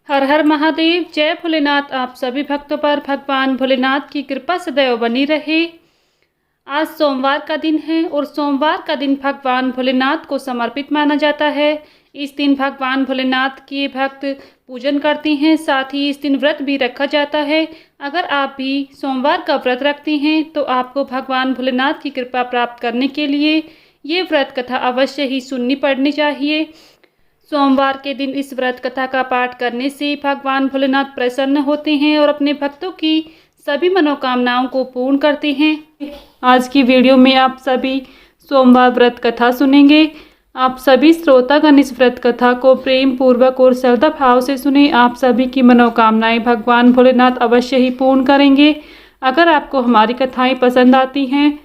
हर हर महादेव। जय भोलेनाथ। आप सभी भक्तों पर भगवान भोलेनाथ की कृपा सदैव बनी रहे। आज सोमवार का दिन है और सोमवार का दिन भगवान भोलेनाथ को समर्पित माना जाता है। इस दिन भगवान भोलेनाथ के भक्त पूजन करते हैं, साथ ही इस दिन व्रत भी रखा जाता है। अगर आप भी सोमवार का व्रत रखते हैं तो आपको भगवान भोलेनाथ की कृपा प्राप्त करने के लिए ये व्रत कथा अवश्य ही सुननी पड़नी चाहिए। सोमवार के दिन इस व्रत कथा का पाठ करने से भगवान भोलेनाथ प्रसन्न होते हैं और अपने भक्तों की सभी मनोकामनाओं को पूर्ण करते हैं। आज की वीडियो में आप सभी सोमवार व्रत कथा सुनेंगे। आप सभी श्रोतागण इस व्रत कथा को प्रेम पूर्वक और श्रद्धा भाव से सुने। आप सभी की मनोकामनाएं भगवान भोलेनाथ अवश्य ही पूर्ण करेंगे। अगर आपको हमारी कथाएं पसंद आती हैं,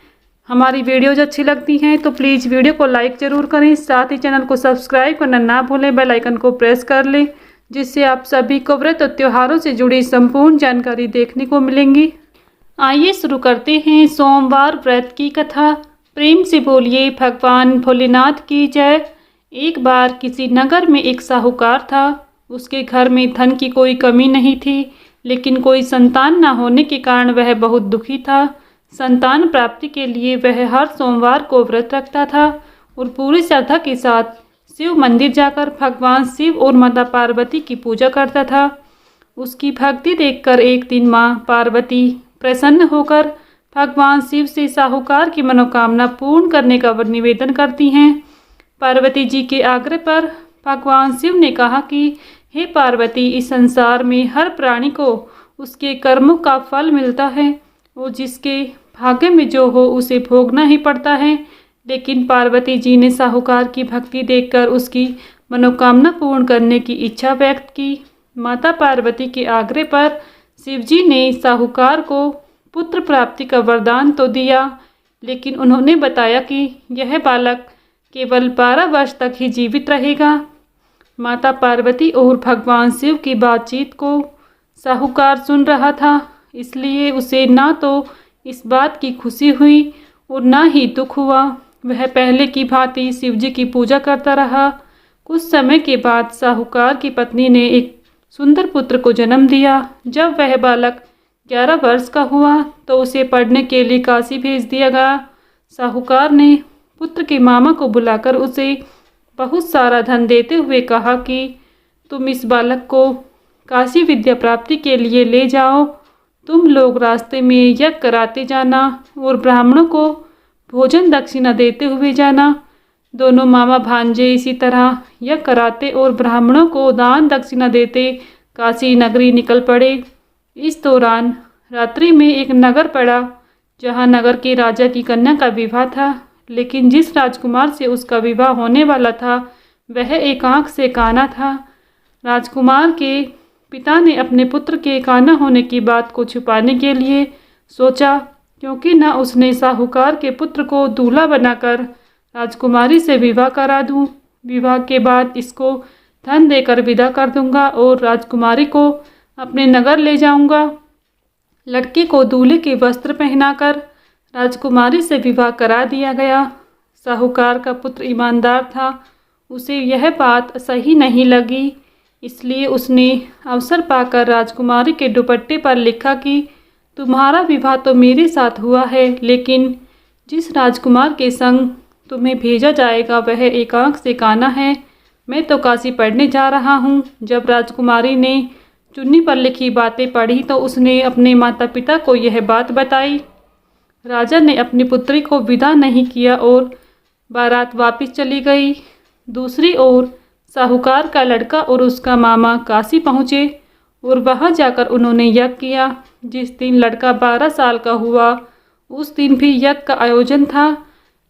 हमारी वीडियोज अच्छी लगती हैं तो प्लीज़ वीडियो को लाइक ज़रूर करें। साथ ही चैनल को सब्सक्राइब करना ना भूलें, बेल आइकन को प्रेस कर लें, जिससे आप सभी को व्रत और त्योहारों से जुड़ी संपूर्ण जानकारी देखने को मिलेंगी। आइए शुरू करते हैं सोमवार व्रत की कथा। प्रेम से बोलिए भगवान भोलेनाथ की जय। एक बार किसी नगर में एक साहूकार था। उसके घर में धन की कोई कमी नहीं थी, लेकिन कोई संतान न होने के कारण वह बहुत दुखी था। संतान प्राप्ति के लिए वह हर सोमवार को व्रत रखता था और पूरी श्रद्धा के साथ शिव मंदिर जाकर भगवान शिव और माता पार्वती की पूजा करता था। उसकी भक्ति देखकर एक दिन माँ पार्वती प्रसन्न होकर भगवान शिव से साहूकार की मनोकामना पूर्ण करने का निवेदन करती हैं। पार्वती जी के आग्रह पर भगवान शिव ने कहा कि हे पार्वती, इस संसार में हर प्राणी को उसके कर्मों का फल मिलता है और जिसके भाग्य में जो हो उसे भोगना ही पड़ता है। लेकिन पार्वती जी ने साहूकार की भक्ति देखकर उसकी मनोकामना पूर्ण करने की इच्छा व्यक्त की। माता पार्वती के आग्रह पर शिवजी ने साहूकार को पुत्र प्राप्ति का वरदान तो दिया, लेकिन उन्होंने बताया कि यह बालक केवल 12 वर्ष तक ही जीवित रहेगा। माता पार्वती और भगवान शिव की बातचीत को साहूकार सुन रहा था, इसलिए उसे ना तो इस बात की खुशी हुई और ना ही दुख हुआ। वह पहले की भांति शिवजी की पूजा करता रहा। कुछ समय के बाद साहूकार की पत्नी ने एक सुंदर पुत्र को जन्म दिया। जब वह बालक 11 वर्ष का हुआ तो उसे पढ़ने के लिए काशी भेज दिया गया। साहूकार ने पुत्र के मामा को बुलाकर उसे बहुत सारा धन देते हुए कहा कि तुम इस बालक को काशी विद्या प्राप्ति के लिए ले जाओ। तुम लोग रास्ते में यज्ञ कराते जाना और ब्राह्मणों को भोजन दक्षिणा देते हुए जाना। दोनों मामा भांजे इसी तरह यज्ञ कराते और ब्राह्मणों को दान दक्षिणा देते काशी नगरी निकल पड़े। इस दौरान रात्रि में एक नगर पड़ा, जहां नगर के राजा की कन्या का विवाह था। लेकिन जिस राजकुमार से उसका विवाह होने वाला था वह एक आँख से काना था। राजकुमार के पिता ने अपने पुत्र के काना होने की बात को छुपाने के लिए सोचा, क्योंकि न उसने साहूकार के पुत्र को दूल्हा बनाकर राजकुमारी से विवाह करा दूं। विवाह के बाद इसको धन देकर विदा कर दूंगा और राजकुमारी को अपने नगर ले जाऊंगा। लड़के को दूल्हे के वस्त्र पहनाकर राजकुमारी से विवाह करा दिया गया। साहूकार का पुत्र ईमानदार था, उसे यह बात सही नहीं लगी, इसलिए उसने अवसर पाकर राजकुमारी के दुपट्टे पर लिखा कि तुम्हारा विवाह तो मेरे साथ हुआ है, लेकिन जिस राजकुमार के संग तुम्हें भेजा जाएगा वह एक आँख से काना है। मैं तो काशी पढ़ने जा रहा हूँ। जब राजकुमारी ने चुन्नी पर लिखी बातें पढ़ी तो उसने अपने माता पिता को यह बात बताई। राजा ने अपनी पुत्री को विदा नहीं किया और बारात वापस चली गई। दूसरी ओर साहूकार का लड़का और उसका मामा काशी पहुँचे और वहां जाकर उन्होंने यज्ञ किया। जिस दिन लड़का 12 साल का हुआ उस दिन भी यज्ञ का आयोजन था।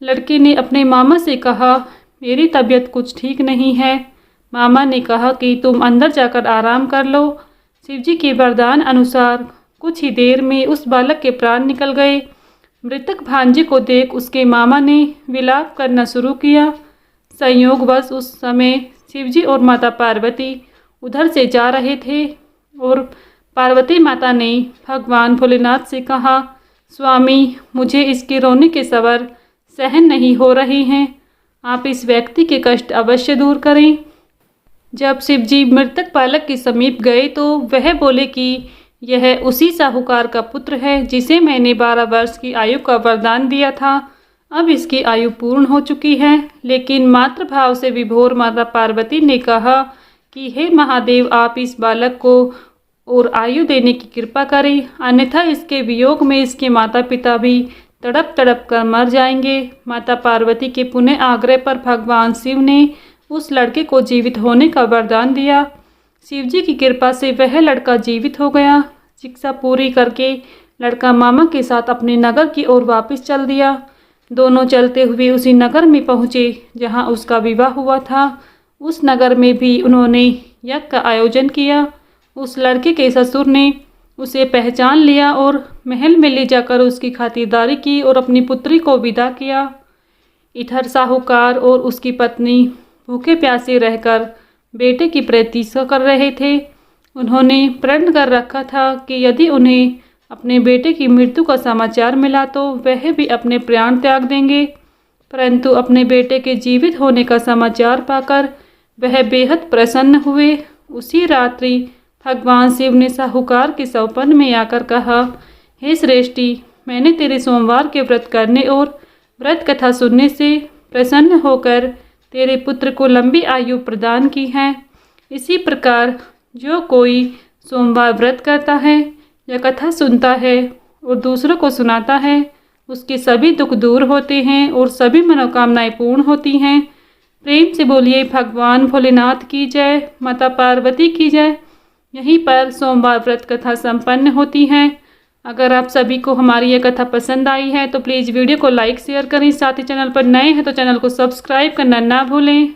लड़के ने अपने मामा से कहा, मेरी तबीयत कुछ ठीक नहीं है। मामा ने कहा कि तुम अंदर जाकर आराम कर लो। शिवजी के वरदान अनुसार कुछ ही देर में उस बालक के प्राण निकल गए। मृतक भांजे को देख उसके मामा ने विलाप करना शुरू किया। संयोगवश उस समय शिवजी और माता पार्वती उधर से जा रहे थे और पार्वती माता ने भगवान भोलेनाथ से कहा, स्वामी, मुझे इसके रोने के स्वर सहन नहीं हो रहे हैं। आप इस व्यक्ति के कष्ट अवश्य दूर करें। जब शिवजी मृतक बालक के समीप गए तो वह बोले कि यह उसी साहूकार का पुत्र है जिसे मैंने 12 वर्ष की आयु का वरदान दिया था। अब इसकी आयु पूर्ण हो चुकी है। लेकिन मातृभाव से विभोर माता पार्वती ने कहा कि हे महादेव, आप इस बालक को और आयु देने की कृपा करें, अन्यथा इसके वियोग में इसके माता पिता भी तड़प तड़प कर मर जाएंगे। माता पार्वती के पुनः आग्रह पर भगवान शिव ने उस लड़के को जीवित होने का वरदान दिया। शिवजी की कृपा से वह लड़का जीवित हो गया। शिक्षा पूरी करके लड़का मामा के साथ अपने नगर की ओर वापस चल दिया। दोनों चलते हुए उसी नगर में पहुँचे जहाँ उसका विवाह हुआ था। उस नगर में भी उन्होंने यज्ञ का आयोजन किया। उस लड़के के ससुर ने उसे पहचान लिया और महल में ले जाकर उसकी खातिरदारी की और अपनी पुत्री को विदा किया। इधर साहूकार और उसकी पत्नी भूखे प्यासे रहकर बेटे की प्रतीक्षा कर रहे थे। उन्होंने प्रण कर रखा था कि यदि उन्हें अपने बेटे की मृत्यु का समाचार मिला तो वह भी अपने प्राण त्याग देंगे। परंतु अपने बेटे के जीवित होने का समाचार पाकर वह बेहद प्रसन्न हुए। उसी रात्रि भगवान शिव ने साहूकार के सौपन में आकर कहा, हे श्रेष्ठी, मैंने तेरे सोमवार के व्रत करने और व्रत कथा सुनने से प्रसन्न होकर तेरे पुत्र को लंबी आयु प्रदान की है। इसी प्रकार जो कोई सोमवार व्रत करता है या कथा सुनता है और दूसरों को सुनाता है, उसके सभी दुख दूर होते हैं और सभी मनोकामनाएं पूर्ण होती हैं। प्रेम से बोलिए भगवान भोलेनाथ की जय, माता पार्वती की जय। यहीं पर सोमवार व्रत कथा संपन्न होती है। अगर आप सभी को हमारी यह कथा पसंद आई है तो प्लीज़ वीडियो को लाइक शेयर करें। साथ ही चैनल पर नए हैं तो चैनल को सब्सक्राइब करना ना भूलें।